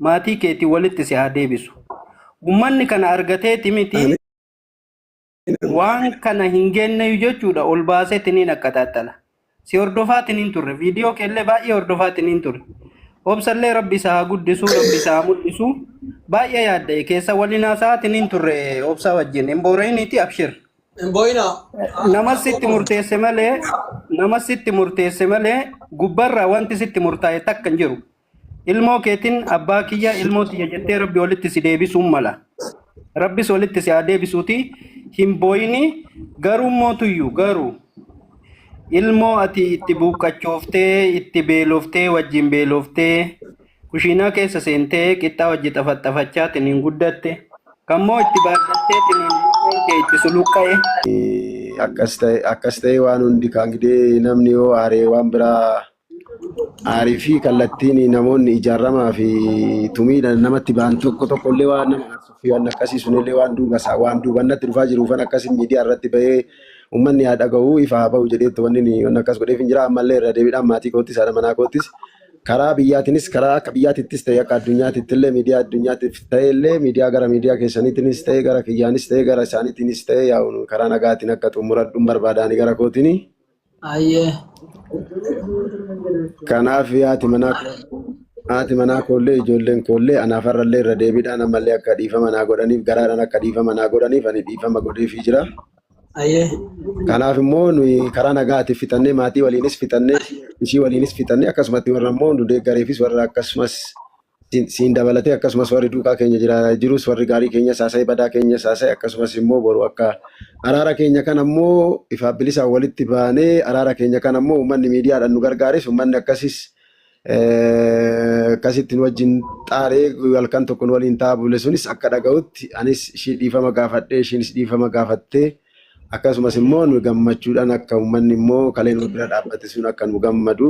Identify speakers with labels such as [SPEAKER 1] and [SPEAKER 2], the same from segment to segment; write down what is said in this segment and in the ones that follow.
[SPEAKER 1] maatii keetii walitti si haa deebisu. Ummanni kana argatee timiti waan kana hin geenneeyu jechuudha ol baasee tiniin akka taattala. Si hordofaa tiniin turre viidiyoo keellee baay'ee hordofaa tiniin turre. Obsallee rabbi isaa haa guddisu rabbi isaa haa mul'isu baay'ee yaadda'e keessa waliin haasaa tiniin turre obsaa wajjin hin boora'iniiti abshir. Nama sitti murteesse malee gubbarraa wanti sitti murtaa'e takka hin jiru. Ilmoo keetiin abbaa kiyya ilmoo tiyya jettee rabbi walitti si deebisuun mala. Rabbis walitti si haa deebisuuti hin booyini garuu mootuyyuu garuu ilmoo ati itti buuqqachooftee itti beeloftee wajjin beeloftee kushiinaa keessa seentee qixxaa wajji xafaxafachaa tiniin guddatte kammoo itti baadhattee tiniin kee itti suluqqa'e.
[SPEAKER 2] Akkas ta'e waan hundi kan gidee namni yoo aaree waan biraa aarii fi kallattiin namoonni ijaaramaa fi tumiidhaan namatti ba'an tokkollee waan nama aarsuuf waan akkasii sunillee waan duubannatti dhufaa jiruufan akkasiin miidiyaa irratti bahee uummanni haa dhaga'uu ifa haa ba'u jedheetti wanni waan akkas godheef hin jira ammallee irra deebiidhaan maatii koottis haadha manaa koottis karaa biyyaatiinis karaa akka biyyaatittis ta'e akka addunyaatittillee miidiyaa addunyaatiif ta'ellee miidiyaa gara miidiyaa keessaniitiinis ta'e gara kiyyaanis ta'e gara isaaniitiinis ta'e yaa'u karaa nagaatiin akka xumuradhuun barbaadaanii gara kootiini. Kanaaf haati manaa koollee ijoolleen koollee anaafarrallee irra deebiidhaan ammallee akka dhiifama naa godhaniif garaadhaan akka dhiifama naa godhaniif ani dhiifama godheefii jira. Kanaaf immoo nuyi karaa nagaatiif fitannee maatii waliinis fitannee ishii waliinis fitannee akkasumatti warra immoo nu deeggareefis warra akkasumas siin dabalatee akkasumas warri duukaa keenya jirus warri gaarii keenya saasa'ee badaa keenya saasa'e akkasumas immoo boru akka araara keenya kana immoo ifa bilisaan walitti baanee araara keenya kana immoo uummanni miidiyaadhaan nu gargaares uummanni akkasitti nu wajjin xaaree halkan tokko waliin taabule sunis akka dhaga'utti anis ishii dhiifama gaafadhee ishiinis dhiifama gaafattee akkasumas immoo nu gammachuudhaan akka uummanni immoo kaleen nu bira dhaabbate sun akka nu gammadu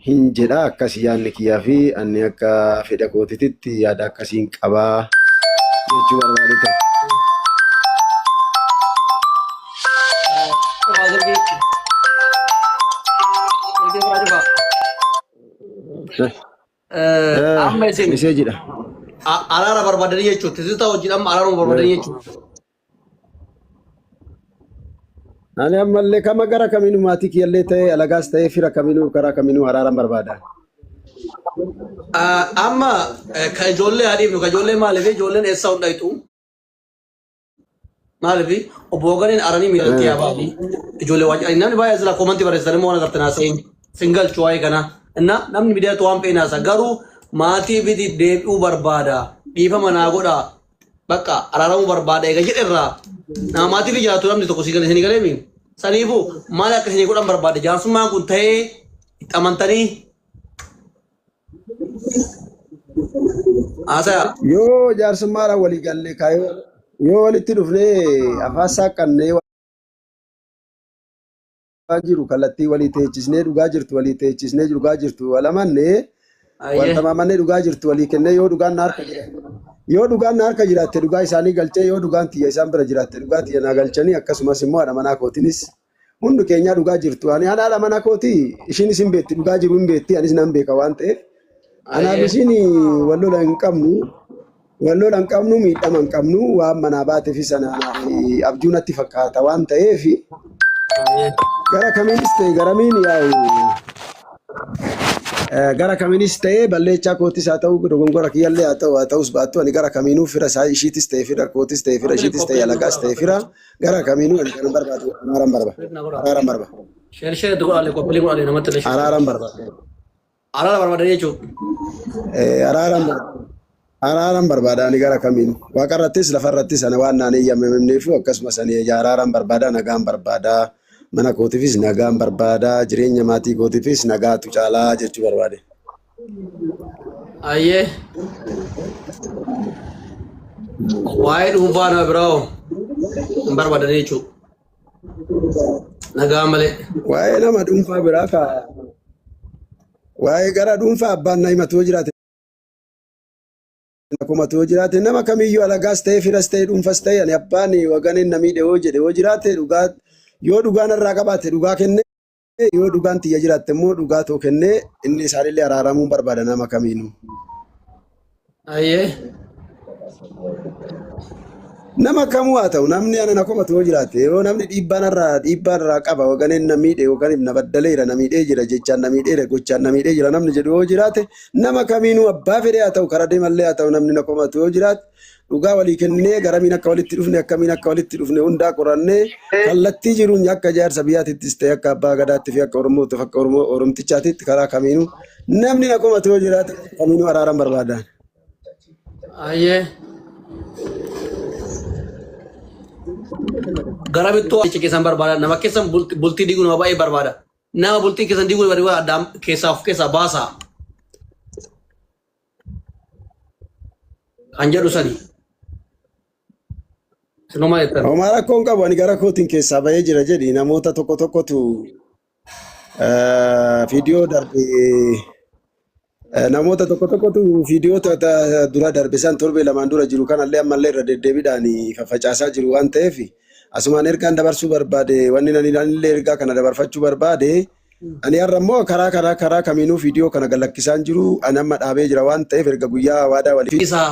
[SPEAKER 2] hin jedha akkas yaadni kiyyaa fi ani akka fedha kootiitti yaada akkasiin qabaa jechuu barbaade ta'e.
[SPEAKER 3] Amma isin
[SPEAKER 2] meseejidha.
[SPEAKER 3] Araara barbaadanii jechuudha. Tisitaa wajjin amma araara barbaadanii jechuudha.
[SPEAKER 2] Ani ammallee kama gara kaminuu maatii kiyyallee ta'e alagaas ta'e fira kaminuu karaa kaminuu araaraan barbaada.
[SPEAKER 3] Amma ka ijoollee haadhiifnu ka ijoollee maaliif ijoolleen eessaa hundaayitu maaliif obbo Oganiin aranii miidhagdee yaabaatii ijoollee waan namni baay'ee sila koomantii barreessanii moo waan agartan haasa'in singalchu waa'ee kana inna namni miidiyaatu waan peenaasa garuu maatii biti deebi'uu barbaada dhiifama naa godha bakka araaramuu barbaada eega jedherraa nama maatiif ijaaratu namni tokko isinii galeemi saniifu maali akka isinii godhan barbaada jaarsummaan kun ta'ee itti amantanii haasaya
[SPEAKER 2] yoo jaarsummaadhaan walii gallee kaayoo yoo walitti dhufnee afaan saaqannee waan jiru kallattii walii teechisnee dhugaa jirtu walii teechisnee dhugaa jirtu walamannee wanta mamannee dhugaa jirtu walii kennee yoo dhugaan na harka jiraatte dhugaa isaanii galchee yoo dhugaan tiyya isaan bira jiraatte dhugaa tiyya naa galchanii akkasumas immoo haadha manaa kootinis hundi keenyaa dhugaa jirtu ani haadha manaa kootii ishiinis hin beetti dhugaa jiru hin beetti anis nan beeka waan ta'eef anaaf ishiin wallola hin qabnu miidhama hin qabnu waan manaa baateef sanaaf abjuu natti fakkaata waan ta'eef gara kamiinis ta'e garamiin yaa'u gara kamiinis ta'e balleechaa kootis haa ta'u dogongora kiyyallee haa ta'us baattu ani gara kamiinuu fira isaa ishiitis ta'e fira kootis ta'e fira ishiitis ta'e alagaas ta'e fira gara kamiinuu ani kan barbaadu araaran barbaada.
[SPEAKER 3] Shee du'aalee qophii godhaalee namatti leesha.
[SPEAKER 2] Araaran barbaada.
[SPEAKER 3] Araara barbaada jechuudha.
[SPEAKER 2] Araaran barbaada ani gara kamiinuu waaqarrattis lafarrattis ana waan naan eeyyamamneefu akkasumas ani araaran barbaada nagaan barbaada. Mana kootiifis nagaan barbaada jireenya maatii kootiifis nagaatu caalaa jechuu barbaade.
[SPEAKER 3] Ayyee waa'ee dhuunfaa nama biroo hin barbaadanii jechuudha. Nagaa malee.
[SPEAKER 2] Waa'ee nama dhuunfaa biraa kaa waa'ee gara dhuunfaa abbaan na himatu yoo jiraate kumatu yoo jiraate nama kamiyyuu alagaas ta'e firas ta'e dhuunfas ta'e ani abbaan waganiin na miidhe yoo jedhe yoo jiraate dhugaa yoo dhugaan irraa qabaate dhugaa kennee yoo dhugaan tiyya jiraatte immoo dhugaa too kennee inni isaanillee araaramuu barbaada nama kamiinuu.
[SPEAKER 3] Aye.
[SPEAKER 2] Nama kamuu haa ta'u namni ana na komatu yoo jiraate yoo namni dhiibbaarraa qaba hoogganeen na miidhe yookaan na baddaleera na miidhee jira jechaan na miidheera gochaan na miidhee jira namni jedhu yoo jiraate nama kamiinuu abbaa fedhee haa ta'u karaa deemallee haa ta'u namni na komatu yoo jiraate dhugaa walii kennee garamiin akka walitti dhufne akkamiin akka walitti dhufne hundaa qorannee kallattii jiruun akka jaarsa biyyaatittis ta'e akka abbaa gadaatti fi akka oromootiif akka oromtichaatitti karaa kamiinuu namni na komatu yoo jiraate kamiinuu araaran barbaadan.
[SPEAKER 3] Aye. Garamittuu achi keessan barbaada nama keessan bultii diguu nama baay'ee barbaada nama bultii keessan diguu barbaada keessaa baasaa kan jedhu sani sinuma jettan.
[SPEAKER 2] Homaa rakkoon qabu ani gara kootiin keessaa bahee jira jedhi namoota tokko tokkotu viidiyoo darbe namoota tokko tokkotu viidiyoo dura darbe san torbee lamaan dura jiru kanallee ammallee irra deddeebiidhaan faffacaasaa jiru waan ta'eef asumaan ergaan dabarsuu barbaade wanni nanillee ergaa kana dabarfachuu barbaade ani har'a immoo karaa kamiinuu viidiyoo kana gallakkisaan jiru ani amma dhaabee jira waan ta'eef erga guyyaa waadaa walii
[SPEAKER 3] Isaa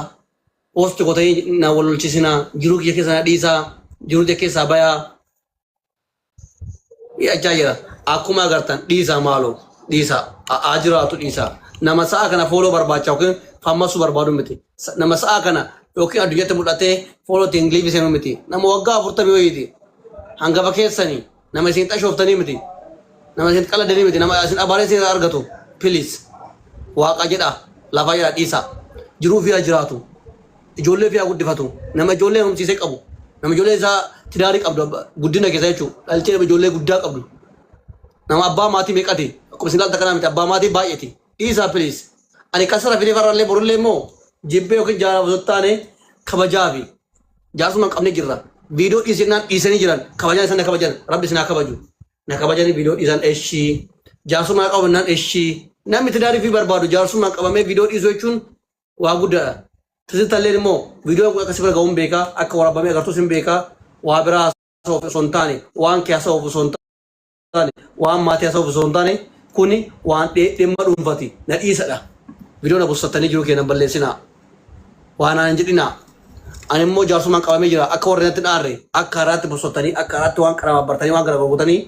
[SPEAKER 3] hoosti qotee na walolchisinaa jiruu kiyya keessa na dhiisaa jiruu kiyya keessaa bayaa jechaa jira akkuma agartan dhiisaa maaloo dhiisaa haa jiraatu dhiisaa nama sa'a kana fooloo barbaacha yookiin fammasuu barbaadu miti nama sa'a kana yookiin addunyatti mul'atee fooloo ittiin liibisee miti nama waggaa 40 wayiiti hangafa keessanii nama isin xashooftanii miti nama isin qaladanii miti nama isin abaaree isin argatu pilis waaqa jedha lafa jedha dhiisaa jiruu fi jiraatu ijoollee fi guddifatu nama ijoollee humsiisee qabu nama ijoollee isaa tidaarii qabdu guddina keessa jechuudha dhalchee nama ijoollee guddaa qabdu nama abbaa maatii meeqati akkuma isin ilaalta kanaa miti abbaa maatii baay'eeti dhiisaa pilis ani kasara fidee farrallee borullee immoo jibbee yookiin jaallatoo taane kabajaa fi jaarsuma hin qabne jirra viidiyoo dhiisanii jiran kabajaan isaan na kabajan rabbi isin haa kabaju na kabajanii viidiyoo dhiisan eeshii jaarsuma qabannaan eeshii namni tidaarii fi barbaadu jaarsuma qabamee viidiyoo dhiisuu jechuun waa guddaadha. Tisitallee immoo viidiyoo akkasii bira ga'uun beekaa akka waraabamee agartuus hin beekaa waa biraa haasa'uuf osoo hin taane waan kee haasa'uuf osoo hin taane waan maatii haasa'uuf osoo hin taane kuni waan dhimma dhuunfaati na dhiisadha. Viidiyoo na bussattanii jiru keenan balleessinaa waan aan jedhinaa ani immoo jaarsumaan qabamee jira akka warri natti dhaarre akka haraatti bussattanii akka haraatti waan qaramaa bartanii waan garagalgutanii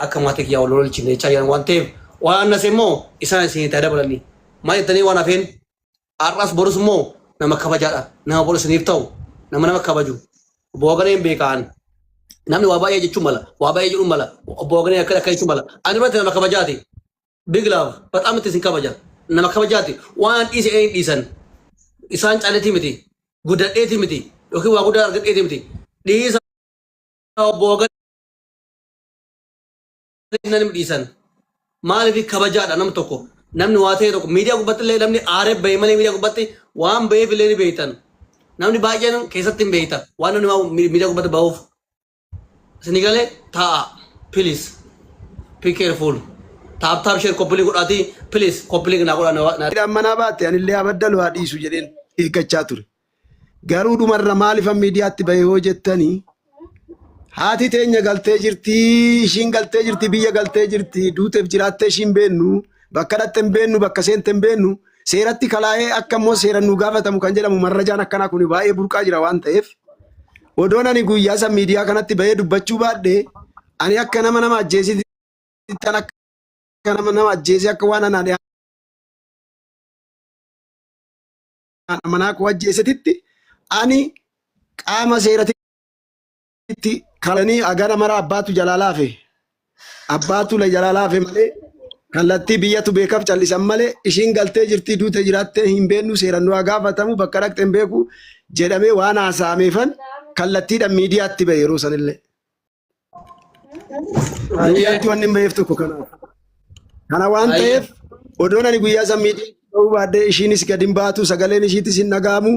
[SPEAKER 3] akka maatii kiyyaa wal lolchine jechaa jiran waan ta'eef waan annas immoo isaan isin itti dabalanii maal jettanii waan hafeen har'as borus immoo nama kabajaadha nama boru isiniif ta'u nama kabaju obbo Waganee hin beekaan namni waa baay'ee jechuun mala waa baay'ee jedhuun mala obbo Waganee akka jechuun mala ani irratti nama kabajaati big love baxaam itti isin kabaja nama kabajaati waan dhiise een dhiisan isaan caaletii miti guddadheetii miti yookiin waa guddaa argadheetii miti dhiisa obbo Waganee nan dhiisan maaliif kabajaadha nam tokko namni waa ta'e tokko miidiyaa gubbatti illee namni aaree bahee malee miidiyaa gubbatti waan baheef illee ni beektan namni baay'een keessatti hin beekta waan namni miidiyaa gubbatti bahuuf isin galee taa'a please be careful taap share koppilii godhaati please koppilii naa godhaa
[SPEAKER 2] manaa baatte anillee abaddalu haa dhiisu jedheen eeggachaa ture garuu dhumarra maaliif miidiyaatti bahee hoo jettanii haati teenya galtee jirti ishiin galtee jirti biyya galtee jirti duuteef jiraattee ishiin beennu bakka dhatte hin beennu bakka seente hin beennu seeratti kalaa'ee akka immoo seeran nu gaafatamu kan jedhamu marrajaan akkanaa kun baay'ee burqaa jira waan ta'eef odoon ani guyyaa san miidiyaa kanatti bahee dubbachuu baadhee ani akka nama ajjeesiti akka nama ajjeese akka waan anaan manaa koo ajjeesetitti ani qaama seeratitti kalanii agana mara abbaatu jalaalaafe abbaatu la jalaalaafe malee kallattii biyyatu beekaaf callisan malee ishiin galtee jirti duute jiraattee hin beennu seeran nu gaafatamu bakka dhaqxee hin beeku jedhamee waan haasa'ameefan kallattiidhaan miidiyaatti bahe yeroo sanillee. Miidiyaatti wanni hin baheef tokko kanaaf. Kana waan ta'eef odoon ani guyyaa san miidiyaatti bahuu baaddee ishiinis gadi hin baatu sagaleen ishiitis hin dhaga'amu.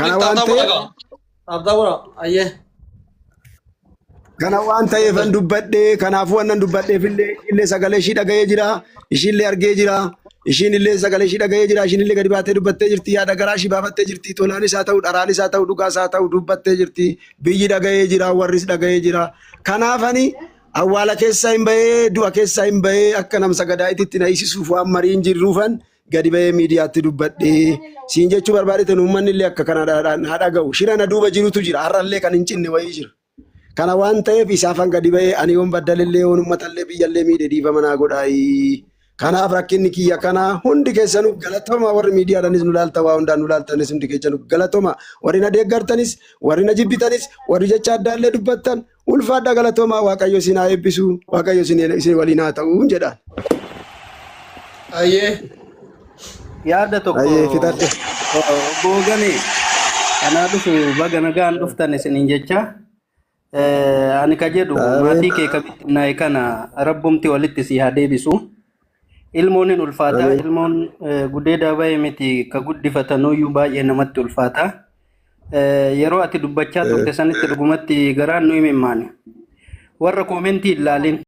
[SPEAKER 2] Kana waan ta'eef. Kana waan ta'eef an dubbadhee kanaafuu waan dubbadheef illee sagalee ishii dhaga'ee jira ishiillee argee jira ishiin illee sagalee ishii dhaga'ee jira ishiin illee gadi baatee dubbattee jirti yaada garaa ishii baafattee jirti tolaanis haa ta'u dharaanis haa ta'u dhugaas haa ta'u dubbattee jirti biyyi dhaga'ee jira warris dhaga'ee jira kanaafani awwaala keessaa hin bahee du'a keessaa hin bahee akka nam sagadaa'ititti na hiisisuuf waan mariin jirruufan gadi ba'ee miidiyaatti dubbadhee siin jechuu barbaadatan uummanni illee akka kanaadhaan haa dhaga'u. Shira na duuba jirutu jira. Har'allee kan hin cinne wayii jira. Kana waan ta'eef isaafan gadi ba'ee ani yoon baddalillee yoon uummatallee biyyallee miidhe dhiifama naa godhaayi. Kanaaf rakkinni kiyya kana hundi keessanuu galatoma warri miidiyaadhaanis nu laalta waa hundaan nu laaltanis hundi keessanuu galatoma warri na deeggartanis warri na jibbitanis warri jecha addaallee dubbattan ulfaadha galatoma Waaqayyo isin haa eebbisu Waaqayyo isin waliin haa ta'u jedhaan.
[SPEAKER 3] Ayyee.
[SPEAKER 1] Yaada tokko
[SPEAKER 2] fitadhe.
[SPEAKER 1] Booganii kanaa dhufu baga nagaan dhuftan isiniin jecha ani ka jedhu maatii kee kabitti naayee kana rabbumti walitti si haa deebisu. Ilmoon hin ulfaata. Ilmoon gudeedaa baay'ee miti ka guddifatanuyyuu baay'ee namatti ulfaata. Yeroo ati dubbachaa turte sanitti dhugumatti garaan nu himimmaani. Warra koomentii ilaalin